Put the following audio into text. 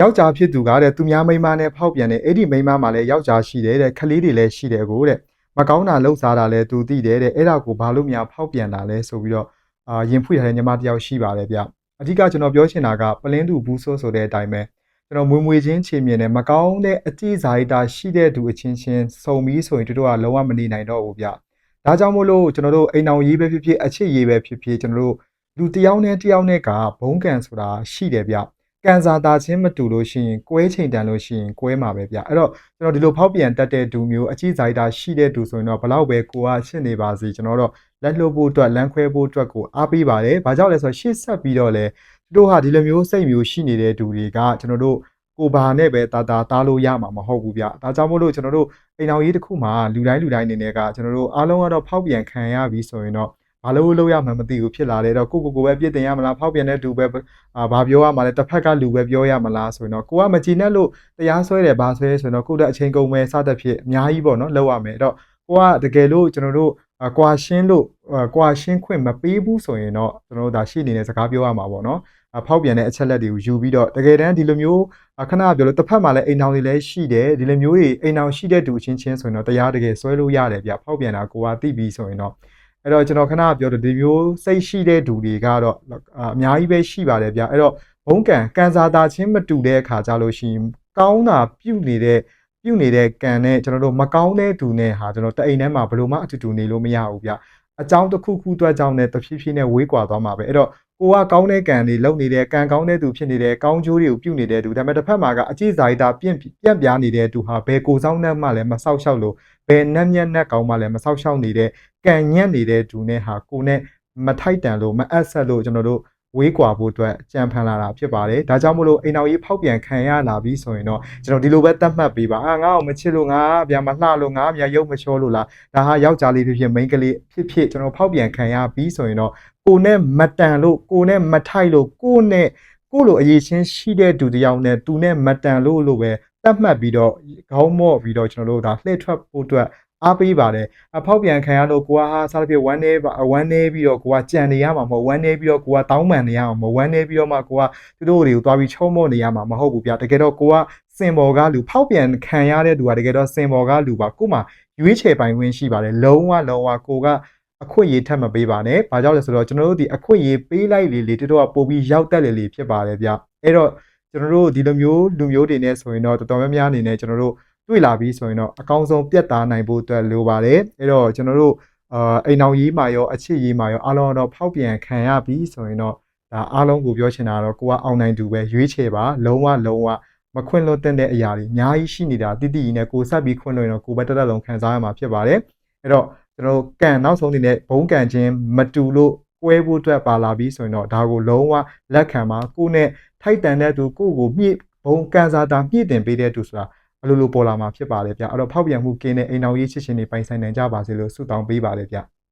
ယောက်ျားဖြစ်သူကတဲ့သူများမိန်းမနဲ့ဖောက်ပြန်တဲ့အဲ့ဒီမိန်းမမှာလည်းယောက်ျားရှိတယ်တဲ့ခလေးတွေလည်းရှိတယ်ကိုတဲ့မကောင်းတာလှုပ်ရှားတာလည်းသူသိတယ်တဲ့အဲ့ဒါကိုဘာလို့များဖောက်ပြန်တာလဲဆိုပြီးတော့ရင်ဖွင့်ထားတဲ့ညီမတယောက်ရှိပါတယ်ဗျအဓိကကျွန်တော်ပြောချင်တာကပလင်းသူဘူးဆိုးဆိုတဲ့အတိုင်းပဲကျွန်တော်မွေချင်းချေမြင်နဲ့မကောင်းတဲ့အကြည့်ဇာတိတာရှိတဲ့သူအချင်းချင်းစုံပြီးဆိုရင်တို့ကလုံးဝမနေနိုင်တော့ဘူးဗျဒါကြောင့်မို့လို့ကျွန်တော်တို့အိမ်အောင်ရေးပဲဖြစ်ဖြစ်အချစ်ရေးပဲဖြစ်ဖြစ်ကျွန်တော်တို့လူတယောက်နဲ့တယောက်နဲ့ကဘုံကံဆိုတာရှိတယ်ဗျကန်စာသားချင်းမတူလို့ရှိရင်ကွဲချိန်တန်လို့ရှိရင်ကွဲမှာပဲဗျအဲ့တော့ကျွန်တော်ဒီလိုဖောက်ပြန်တတ်တဲ့သူမျိုးအကြည့်ဇာတိတာရှိတဲ့သူဆိုရင်တော့ဘလောက်ပဲကိုကရှင်းနေပါစေကျွန်တော်တို့လက်လှုပ်ဖို့အတွက်လမ်းခွဲဖို့အတွက်ကိုအားပေးပါတယ်။ဘာကြောင့်လဲဆိုတော့ရှေ့ဆက်ပြီးတော့လေတို့ဟာဒီလိုမျိုးစိတ်မျိုးရှိနေတဲ့သူတွေကကျွန်တော်တို့ကိုဘာနဲ့ပဲတားလို့ရမှာမဟုတ်ဘူးဗျ။ဒါကြောင့်မို့လို့ကျွန်တော်တို့အိမ်တော်ရေးတစ်ခုမှာလူတိုင်းအနေနဲ့ကကျွန်တော်တို့အားလုံးကတော့ဖောက်ပြန်ခံရပြီဆိုရင်တော့ဘာလို့လုပ်ရမှမသိဘူးဖြစ်လာတယ်တော့ကိုပဲပြစ်တင်ရမလားဖောက်ပြန်တဲ့သူပဲဘာပြောရမှာလဲတစ်ဖက်ကလူပဲပြောရမလားဆိုရင်တော့ကိုကမကြည်နဲ့လို့တရားစွဲတယ်ဘာစွဲဆိုရင်တော့ကိုတဲ့အချိန်ကုန်ပဲစသဖြင့်အများကြီးပေါ့နော်လောက်ရမယ်အဲ့တော့ကိုကတကယ်လို့ကျွန်တော်တို့ကွာရှင်းခွင့်မပေးဘူးဆိုရင်တော့ကျွန်တော်တို့ဒါရှိနေတဲ့စကားပြောရမှာပေါ့နော်ဖောက်ပြန်တဲ့အချက်လက်တွေကိုယူပြီးတော့တကယ်တမ်းဒီလိုမျိုးခဏပြောလို့တစ်ဖက်မှာလည်းအိမ်ထောင်တွေလည်းရှိတယ်ဒီလိုမျိုးတွေအိမ်ထောင်ရှိတဲ့သူအချင်းချင်းဆိုရင်တော့တရားတကယ်ဆွဲလို့ရတယ်ဗျဖောက်ပြန်တာကိုကသိပြီးဆိုရင်တော့အဲ့တော့ကျွန်တော်ခဏပြောလို့ဒီမျိုးစိတ်ရှိတဲ့သူတွေကတော့အများကြီးပဲရှိပါတယ်ဗျအဲ့တော့ဘုံကန်စာသားချင်းမတူတဲ့အခါကြလို့ရှိရင်ကောင်းတာပြုတ်နေတဲ့ကံနဲ့ကျွန်တော်တို့မကောင်းတဲ့သူနဲ့ဟာကျွန်တော်တအိမ်ထဲမှာဘယ်လိုမှအတူတူနေလို့မရဘူးဗျအကြောင်းတစ်ခုခုအတွက်ကြောင့်လည်းတဖြည်းဖြည်းနဲ့ဝေးကွာသွားမှာပဲအဲ့တော့ကိုကကောင်းတဲ့ကံတွေလုံနေတဲ့ကံကောင်းတဲ့သူဖြစ်နေတဲ့ကောင်းကျိုးတွေကိုပြုနေတဲ့သူဒါပေမဲ့တစ်ဖက်မှာကအကြည့်ဇာတိတာပြန့်ပြားနေတဲ့သူဟာဘယ်ကိုဆောင်နဲ့မှလည်းမဆောက်ရှောက်လို့ဘယ်နက်မျက်နှက်ကောင်းမှလည်းမဆောက်ရှောက်နေတဲ့ကံညံ့နေတဲ့သူနဲ့ဟာကိုနဲ့မထိုက်တန်လို့မအပ်ဆက်လို့ကျွန်တော်တို့ဝေးကွာဖို့အတွက်ကြံဖန်လာတာဖြစ်ပါတယ်ဒါကြောင့်မို့လို့အိမ်တော်ကြီးဖောက်ပြန်ခံရလာပြီဆိုရင်တော့ကျွန်တော်ဒီလိုပဲတတ်မှတ်ပေးပါငါ့အောင်မချစ်လို့ငါဗျာမလှလို့ငါဗျာရုပ်မချောလို့လားဒါဟာယောက်ျားလေးဖြစ်ဖြစ်မိန်းကလေးဖြစ်ကျွန်တော်ဖောက်ပြန်ခံရပြီဆိုရင်တော့ကိုနဲ့မတန်လို့ကိုနဲ့မထိုက်လို့ကိုလိုအရေးချင်းရှိတဲ့သူတယောက်နဲ့သူနဲ့မတန်လို့ပဲတတ်မှတ်ပြီးတော့ခေါင်းမော့ပြီးတော့ကျွန်တော်တို့ဒါလှည့်ထွက်ဖို့အတွက်အားပေးပါတယ်အဖောက်ပြန်ခံရလို့ကိုကဟာစားဖြစ်ဝမ်းနေပြီးတော့ကိုကကြံနေရမှာမဟုတ်ဝမ်းနေပြီးတော့ကိုကတောင်းပန်နေရမှာမဟုတ်ဝမ်းနေပြီးတော့မှကိုကသူတို့တွေကိုသွားပြီးချုံမော့နေရမှာမဟုတ်ဘူးဗျတကယ်တော့ကိုကစင်ဘော်ကလူဖောက်ပြန်ခံရတဲ့သူကတကယ်တော့စင်ဘော်ကလူပါကိုမှရွေးချယ်ပိုင်ခွင့်ရှိပါတယ်လုံးဝကိုကအခွင့်အရေးထပ်မပေးပါနဲ့။ဘာကြောင့်လဲဆိုတော့ကျွန်တော်တို့ဒီအခွင့်အရေးပေးလိုက်လေတို့ကပို့ပြီးရောက်တက်လေဖြစ်ပါတယ်ဗျ။အဲ့တော့ကျွန်တော်တို့ဒီလိုမျိုးလူမျိုးတွေနဲ့ဆိုရင်တော့တော်တော်များများအနေနဲ့ကျွန်တော်တို့တွေ့လာပြီးဆိုရင်တော့အကောင်းဆုံးပြတ်သားနိုင်ဖို့အတွက်လိုပါတယ်။အဲ့တော့ကျွန်တော်တို့အိမ်အောင်ရေးမှာရောအချစ်ရေးမှာရောအားလုံးတော့ဖောက်ပြန်ခံရပြီးဆိုရင်တော့ဒါအားလုံးကိုပြောချင်တာတော့ကိုကအောင်နိုင်သူပဲရွေးချယ်ပါလုံးဝမခွင့်လွတ်တဲ့အရာတွေအများကြီးရှိနေတာတိတိနဲ့ကိုဆက်ပြီးခွင့်လွှတ်ရင်တော့ကိုပဲတက်လုံးခံစားရမှာဖြစ်ပါတယ်။အဲ့တော့ကျွန်တော်ကန်နောက်ဆုံးအနေနဲ့ဘုံကန်ချင်းမတူလို့ကွဲဖို့အတွက်ပါလာပြီးဆိုရင်တော့ဒါကိုလုံးဝလက်ခံပါကိုနဲ့ထိုက်တန်တဲ့သူကိုမြင့်ဘုံကန်စားတာမြင့်တင်ပေးတဲ့သူဆိုတာဘယ်လိုပေါ်လာမှာဖြစ်ပါလဲဗျအဲ့တော့ဖောက်ပြန်မှုကင်းတဲ့အိမ်တော်ရေးချစ်ရှင်တွေပိုင်ဆိုင်နိုင်ကြပါစေလို့ဆုတောင်းပေးပါလေဗျ